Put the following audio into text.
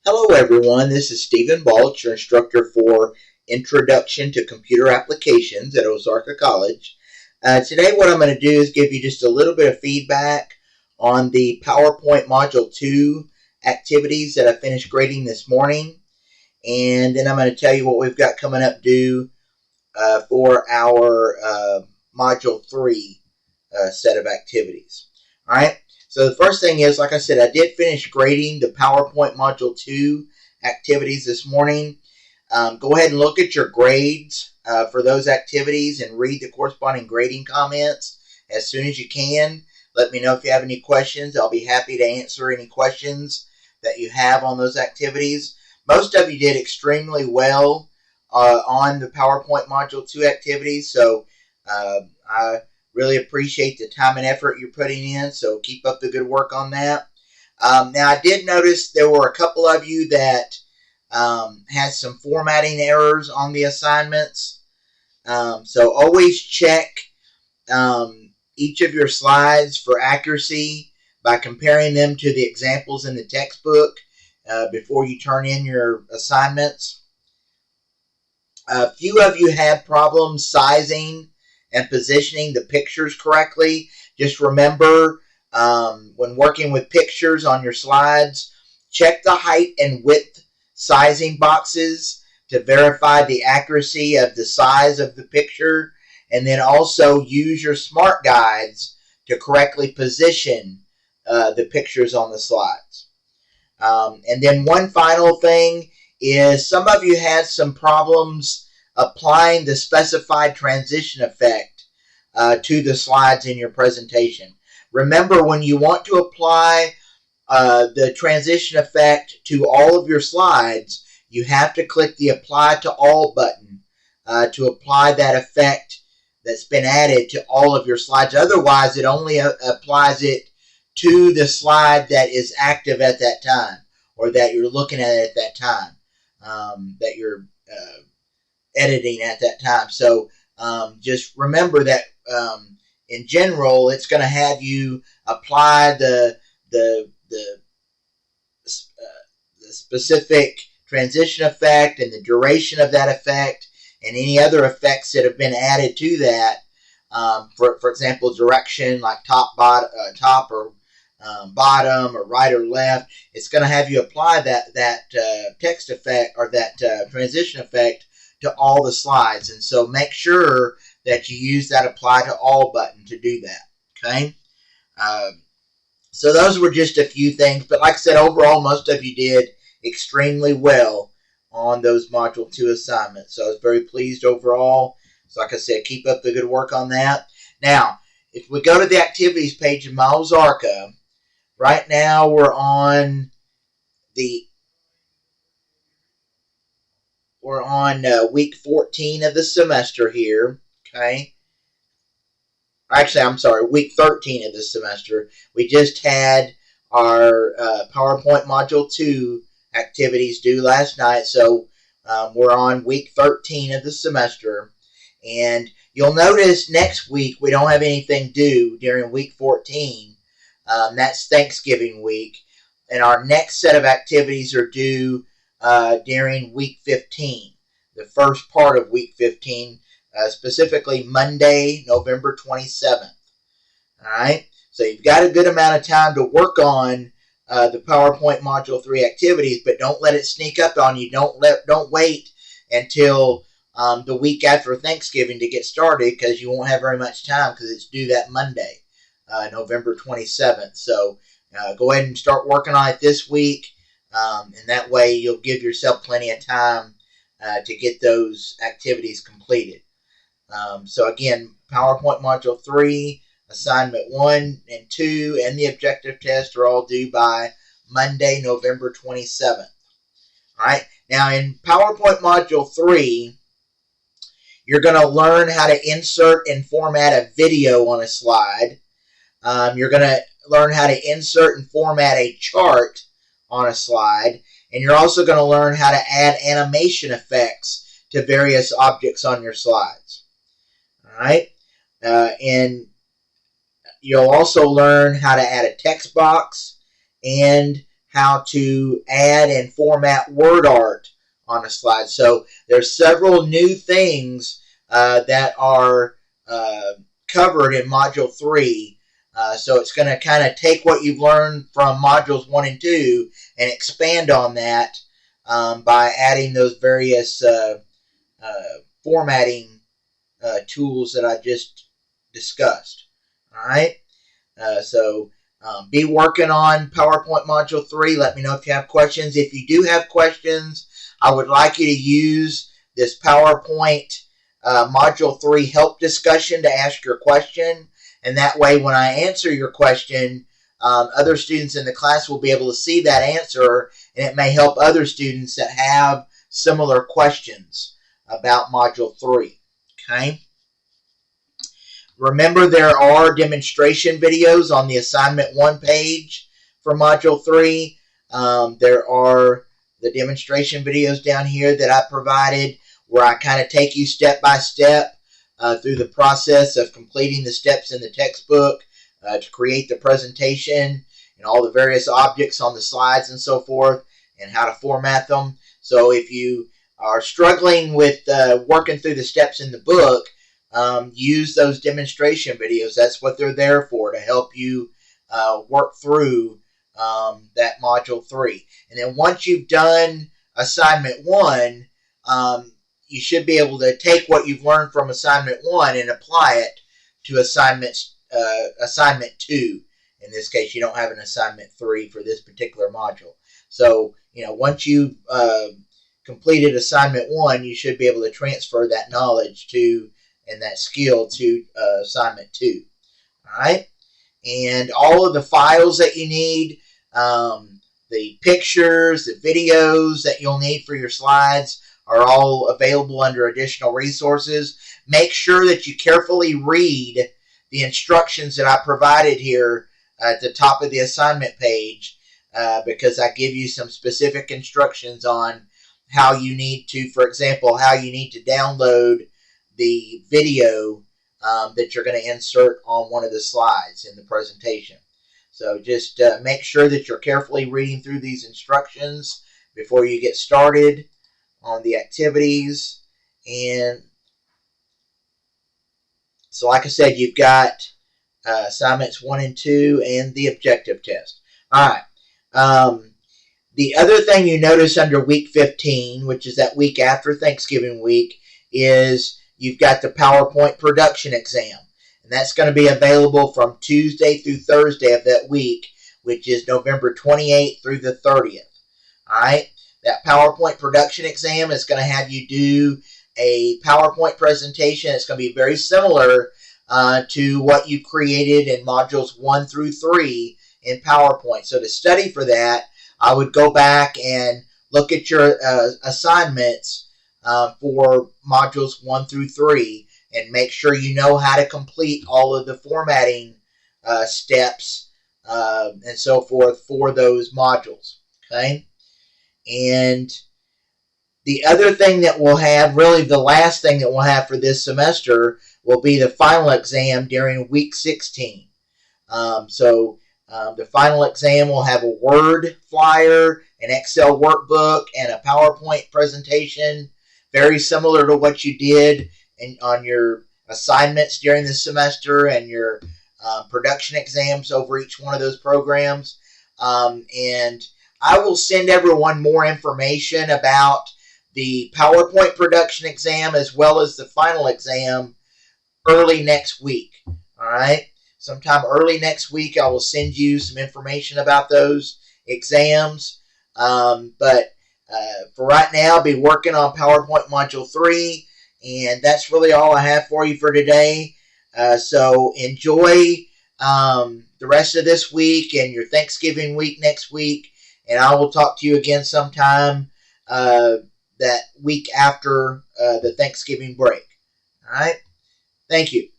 Hello everyone, this is Stephen Balch, your instructor for Introduction to Computer Applications at Ozarka College. Today what I'm going to do is give you just a little bit of feedback on the PowerPoint Module 2 activities that I finished grading this morning. And then I'm going to tell you what we've got coming up due for our Module 3 set of activities. Alright. So the first thing is, like I said, I did finish grading the PowerPoint Module 2 activities this morning. Go ahead and look at your grades for those activities and read the corresponding grading comments as soon as you can. Let me know if you have any questions. I'll be happy to answer any questions that you have on those activities. Most of you did extremely well on the PowerPoint Module 2 activities, so I really appreciate the time and effort you're putting in, so keep up the good work on that. Now, I did notice there were a couple of you that had some formatting errors on the assignments. So always check each of your slides for accuracy by comparing them to the examples in the textbook before you turn in your assignments. A few of you had problems sizing and positioning the pictures correctly. Just remember, when working with pictures on your slides, check the height and width sizing boxes to verify the accuracy of the size of the picture, and then also use your smart guides to correctly position the pictures on the slides. And then one final thing is, some of you had some problems applying the specified transition effect to the slides in your presentation. Remember, when you want to apply the transition effect to all of your slides, you have to click the Apply to All button to apply that effect that's been added to all of your slides. Otherwise, it only applies it to the slide that is active at that time, or that you're looking at that time, that you're editing at that time. So just remember that in general, it's going to have you apply the specific transition effect and the duration of that effect and any other effects that have been added to that. For example, direction, like top or bottom or right or left. It's going to have you apply that text effect or that transition effect to all the slides. And so make sure that you use that Apply to All button to do that. Okay. So those were just a few things, but like I said, overall, most of you did extremely well on those Module 2 assignments. So I was very pleased overall. So like I said, keep up the good work on that. Now, if we go to the activities page in my Ozarka, right now we're on week 14 of the semester here. Okay. Actually, I'm sorry, week 13 of the semester. We just had our PowerPoint Module 2 activities due last night, so we're on week 13 of the semester. And you'll notice next week we don't have anything due during week 14. That's Thanksgiving week. And our next set of activities are due during week 15, the first part of week 15. Specifically Monday, November 27th. All right, so you've got a good amount of time to work on the PowerPoint Module 3 activities, but don't let it sneak up on you. Don't wait until the week after Thanksgiving to get started, because you won't have very much time, because it's due that Monday, November 27th. So go ahead and start working on it this week, and that way you'll give yourself plenty of time to get those activities completed. So again, PowerPoint Module 3, Assignment 1 and 2, and the objective test are all due by Monday, November 27th. Alright, now in PowerPoint Module 3, you're going to learn how to insert and format a video on a slide. You're going to learn how to insert and format a chart on a slide. And you're also going to learn how to add animation effects to various objects on your slides. Alright, and you'll also learn how to add a text box and how to add and format word art on a slide. So there's several new things that are covered in Module 3. So it's going to kind of take what you've learned from Modules 1 and 2 and expand on that by adding those various formatting tools that I just discussed. All right. So be working on PowerPoint Module 3. Let me know if you have questions. If you do have questions, I would like you to use this PowerPoint Module 3 help discussion to ask your question. And that way, when I answer your question, other students in the class will be able to see that answer, and it may help other students that have similar questions about Module 3. Okay? Remember, there are demonstration videos on the Assignment 1 page for Module 3. There are the demonstration videos down here that I provided where I kind of take you step by step through the process of completing the steps in the textbook to create the presentation and all the various objects on the slides and so forth and how to format them. So if you are struggling with working through the steps in the book, use those demonstration videos. That's what they're there for, to help you work through that Module 3. And then once you've done Assignment 1, you should be able to take what you've learned from Assignment 1 and apply it to Assignment 2. In this case, you don't have an Assignment 3 for this particular module. So, once you've completed Assignment 1, you should be able to transfer that knowledge to and that skill to Assignment 2. All right? And all of the files that you need, the pictures, the videos that you'll need for your slides are all available under additional resources. Make sure that you carefully read the instructions that I provided here at the top of the assignment page because I give you some specific instructions on how you need to, for example, how you need to download the video that you're going to insert on one of the slides in the presentation. So just make sure that you're carefully reading through these instructions before you get started on the activities. And so like I said, you've got assignments 1 and 2 and the objective test. All right. The other thing you notice under week 15, which is that week after Thanksgiving week, is you've got the PowerPoint production exam. And that's going to be available from Tuesday through Thursday of that week, which is November 28th through the 30th. All right? That PowerPoint production exam is going to have you do a PowerPoint presentation. It's going to be very similar to what you created in modules 1 through 3 in PowerPoint. So to study for that, I would go back and look at your assignments for modules 1 through 3 and make sure you know how to complete all of the formatting steps and so forth for those modules. Okay? And the other thing that we'll have, really the last thing that we'll have for this semester, will be the final exam during week 16. The final exam will have a Word flyer, an Excel workbook, and a PowerPoint presentation, very similar to what you did on your assignments during the semester and your production exams over each one of those programs. And I will send everyone more information about the PowerPoint production exam as well as the final exam early next week. All right? Sometime early next week, I will send you some information about those exams. But for right now, I'll be working on PowerPoint Module 3, and that's really all I have for you for today. So enjoy the rest of this week and your Thanksgiving week next week, and I will talk to you again sometime that week after the Thanksgiving break. All right? Thank you.